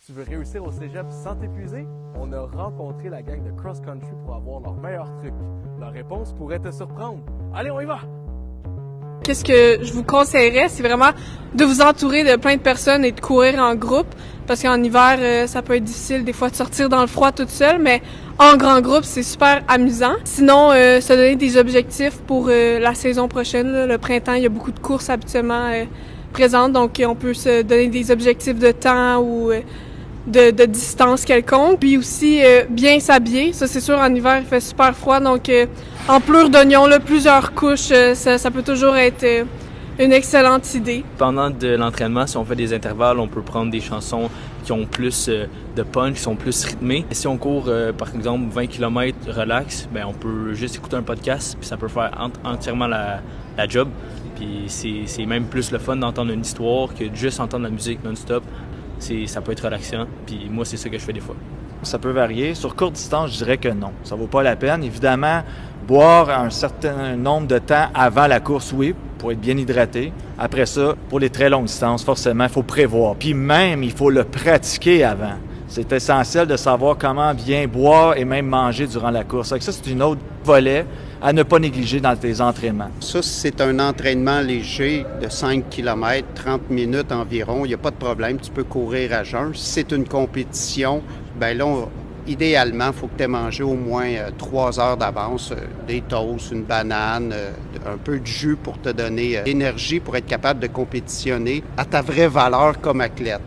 Tu veux réussir au cégep sans t'épuiser? On a rencontré la gang de Cross Country pour avoir leurs meilleurs trucs. Leur réponse pourrait te surprendre. Allez, on y va! Qu'est-ce que je vous conseillerais, c'est vraiment de vous entourer de plein de personnes et de courir en groupe. Parce qu'en hiver, ça peut être difficile des fois de sortir dans le froid toute seule, mais en grand groupe, c'est super amusant. Sinon, se donner des objectifs pour la saison prochaine. Là, le printemps, il y a beaucoup de courses habituellement présentes, donc on peut se donner des objectifs de temps ou de distance quelconque. Puis aussi, bien s'habiller. Ça, c'est sûr, en hiver, il fait super froid, donc en plure d'oignon, là, plusieurs couches, ça peut toujours être une excellente idée. Pendant de l'entraînement, si on fait des intervalles, on peut prendre des chansons qui ont plus de punch, qui sont plus rythmées. Et si on court, par exemple, 20 km relax, ben on peut juste écouter un podcast, puis ça peut faire entièrement la job. Puis c'est même plus le fun d'entendre une histoire que de juste entendre la musique non-stop. Ça peut être relaxant, puis moi, c'est ça que je fais des fois. Ça peut varier. Sur courte distance, je dirais que non. Ça vaut pas la peine. Évidemment, boire un certain nombre de temps avant la course, oui, pour être bien hydraté. Après ça, pour les très longues distances, forcément, il faut prévoir. Puis même, il faut le pratiquer avant. C'est essentiel de savoir comment bien boire et même manger durant la course. Ça, c'est une autre volet à ne pas négliger dans tes entraînements. Ça, c'est un entraînement léger de 5 km, 30 minutes environ. Il n'y a pas de problème, tu peux courir à jeun. Si c'est une compétition, bien là, idéalement, il faut que tu aies mangé au moins 3 heures d'avance, des toasts, une banane, un peu de jus pour te donner l'énergie pour être capable de compétitionner à ta vraie valeur comme athlète.